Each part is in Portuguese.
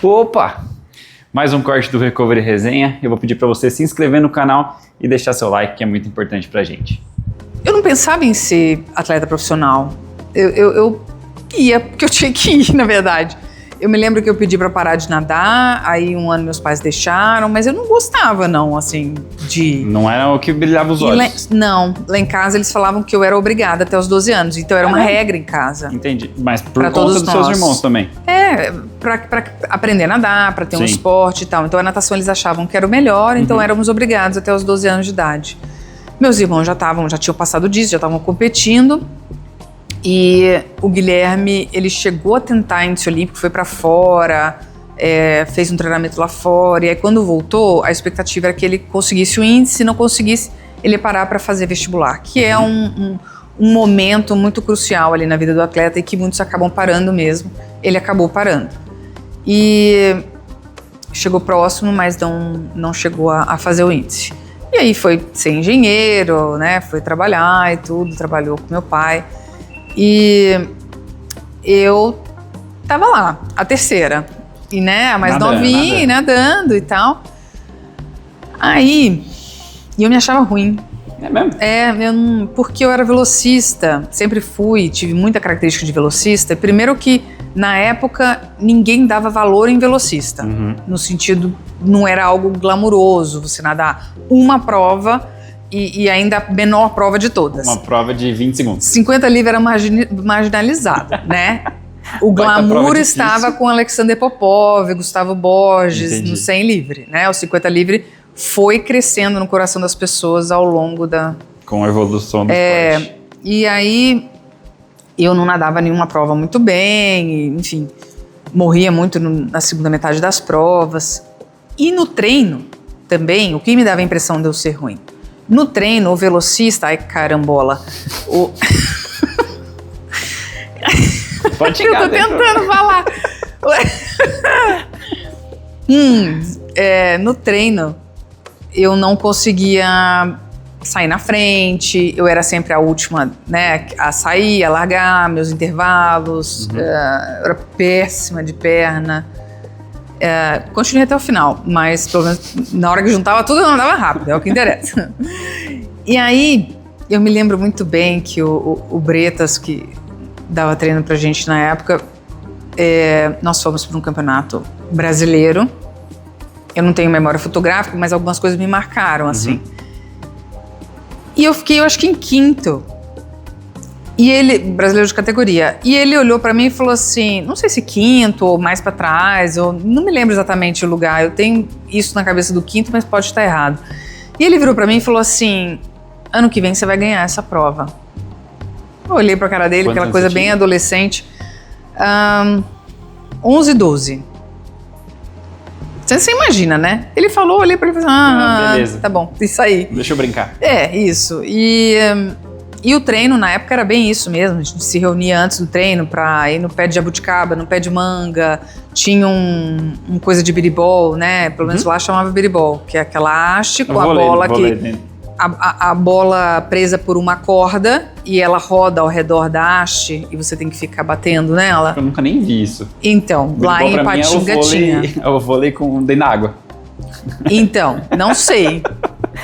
Opa! Mais um corte do Recovery Resenha. Eu vou pedir para você se inscrever no canal e deixar seu like, que é muito importante pra gente. Eu não pensava em ser atleta profissional. Eu ia, porque eu tinha que ir, na verdade. Eu me lembro que eu pedi pra parar de nadar, aí um ano meus pais deixaram, mas eu não gostava, não, assim, de... Não era o que brilhava os olhos. Lá em casa eles falavam que eu era obrigada até os 12 anos, então era uma regra em casa. Entendi, mas por conta dos seus irmãos também. Pra aprender a nadar, pra ter um Sim. esporte e tal. Então a natação eles achavam que era o melhor, então éramos obrigados até os 12 anos de idade. Meus irmãos já tinham passado disso, já estavam competindo. E o Guilherme, ele chegou a tentar índice olímpico, foi pra fora, fez um treinamento lá fora. E aí quando voltou, a expectativa era que ele conseguisse o índice, se não conseguisse, ele ia parar pra fazer vestibular. Que é um momento muito crucial ali na vida do atleta e que muitos acabam parando mesmo. Ele acabou parando. E chegou próximo, mas não chegou a fazer o índice. E aí foi ser engenheiro, né? Foi trabalhar e tudo, trabalhou com meu pai. E eu tava lá, a terceira, e né, a mais novinha, nadando e tal. Aí, eu me achava ruim. É mesmo? Porque eu era velocista, sempre fui, tive muita característica de velocista. Primeiro que, na época, ninguém dava valor em velocista. No sentido, não era algo glamuroso você nadar uma prova e ainda a menor prova de todas. Uma prova de 20 segundos. 50 livre era marginalizado, né? O glamour estava com Alexander Popov, Gustavo Borges, no 100 livre, né? O 50 livre foi crescendo no coração das pessoas ao longo da... Com a evolução do esporte. E aí, eu não nadava nenhuma prova muito bem, enfim, morria muito na segunda metade das provas. E no treino, também, o que me dava a impressão de eu ser ruim? No treino, o velocista... Ai, carambola. Pode chegar. Eu tô tentando falar. No treino, eu não conseguia sair na frente. Eu era sempre a última, né, a sair, a largar, meus intervalos. Eu era péssima de perna. Continuei até o final, mas pelo menos na hora que juntava tudo eu andava rápido, é o que interessa. E aí, eu me lembro muito bem que o Bretas, que dava treino pra gente na época, nós fomos para um campeonato brasileiro. Eu não tenho memória fotográfica, mas algumas coisas me marcaram, assim. E eu fiquei, eu acho que em quinto. E ele, brasileiro de categoria, e ele olhou pra mim e falou assim, não sei se quinto ou mais pra trás, ou não me lembro exatamente o lugar, eu tenho isso na cabeça do quinto, mas pode estar errado. E ele virou pra mim e falou assim, ano que vem você vai ganhar essa prova. Eu olhei pra cara dele, aquela coisa bem adolescente, 11, 12. Você imagina, né? Ele falou, olhei pra ele e falei, beleza, tá bom, isso aí. Deixa eu brincar. Isso. E o treino, na época, era bem isso mesmo. A gente se reunia antes do treino pra ir no pé de jabuticaba, no pé de manga. Tinha um coisa de biribol, né? Pelo menos lá chamava biribol, que é aquela haste com a bola que... A bola presa por uma corda e ela roda ao redor da haste e você tem que ficar batendo nela. Eu nunca nem vi isso. Então, lá em Ipatinga tinha. É o vôlei dentro da água. Então, não sei.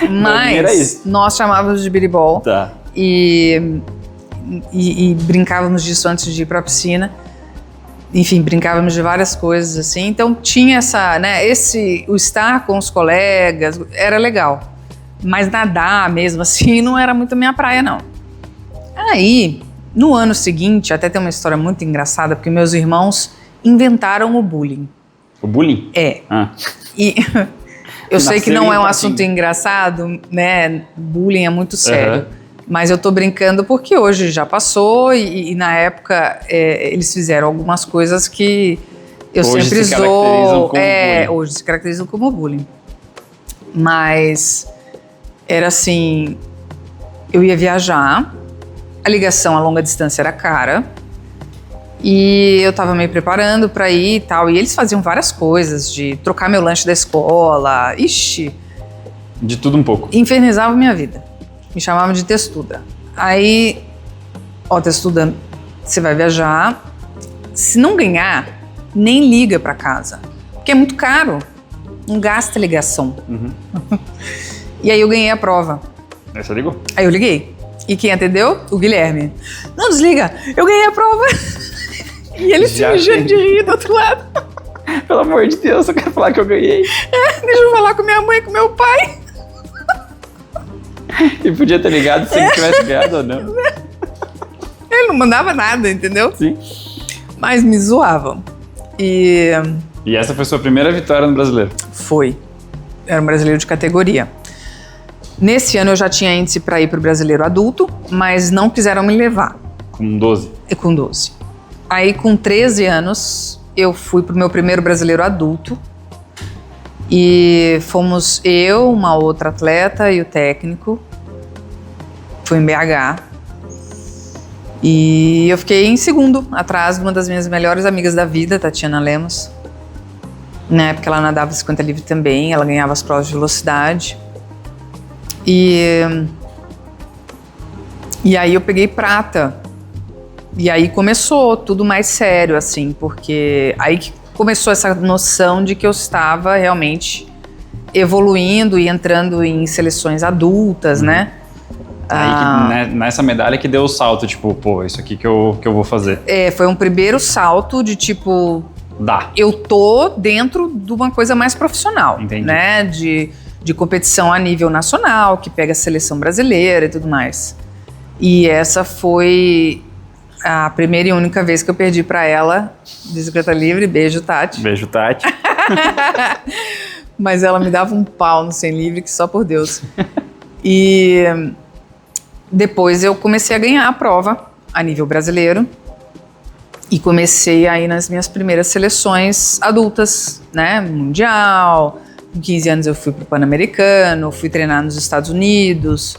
Mas nós chamávamos de biribol. Tá. E brincávamos disso antes de ir pra piscina. Enfim, brincávamos de várias coisas assim. Então tinha essa, né, o estar com os colegas era legal. Mas nadar mesmo assim não era muito a minha praia, não. Aí, no ano seguinte, até tem uma história muito engraçada, porque meus irmãos inventaram o bullying. O bullying? E eu sei que não é um assunto engraçado, né? Bullying é muito sério. Mas eu tô brincando porque hoje já passou e na época eles fizeram algumas coisas que eu hoje sempre zoo. Hoje se caracterizam como bullying. Mas era assim, eu ia viajar, a ligação a longa distância era cara e eu tava me preparando pra ir e tal. E eles faziam várias coisas, de trocar meu lanche da escola, de tudo um pouco. Infernizavam minha vida. Me chamavam de testuda. Aí, testuda, você vai viajar. Se não ganhar, nem liga pra casa. Porque é muito caro. Não gasta ligação. E aí eu ganhei a prova. Aí você ligou? Aí eu liguei. E quem atendeu? O Guilherme. Não desliga, eu ganhei a prova. E ele se mijando de rir do outro lado. Pelo amor de Deus, eu quero falar que eu ganhei. Deixa eu falar com minha mãe e com meu pai. E podia ter ligado se ele tivesse ganhado ou não. Ele não mandava nada, entendeu? Sim. Mas me zoavam. E E essa foi sua primeira vitória no Brasileiro? foi. Era um brasileiro de categoria. Nesse ano eu já tinha índice para ir para o brasileiro adulto, mas não quiseram me levar. Com 12? E com 12. Aí com 13 anos eu fui pro meu primeiro brasileiro adulto. E fomos eu, uma outra atleta e o técnico. Fui em BH. E eu fiquei em segundo, atrás de uma das minhas melhores amigas da vida, Tatiana Lemos. Na época ela nadava 50 livre também, ela ganhava as provas de velocidade. E aí eu peguei prata. E aí começou tudo mais sério, assim, porque aí que começou essa noção de que eu estava realmente evoluindo e entrando em seleções adultas, né? Aí que, nessa medalha que deu o salto, tipo, pô, isso aqui que eu vou fazer. Foi um primeiro salto de tipo, Dá. eu tô dentro de uma coisa mais profissional, Entendi. né? De competição a nível nacional, que pega a seleção brasileira e tudo mais. E essa foi a primeira e única vez que eu perdi pra ela de bicicleta livre. Beijo, Tati. Beijo, Tati. Mas ela me dava um pau no 100 livre, que só por Deus. E depois eu comecei a ganhar a prova a nível brasileiro. E comecei aí nas minhas primeiras seleções adultas, né? Mundial. Com 15 anos eu fui pro Pan-Americano, fui treinar nos Estados Unidos.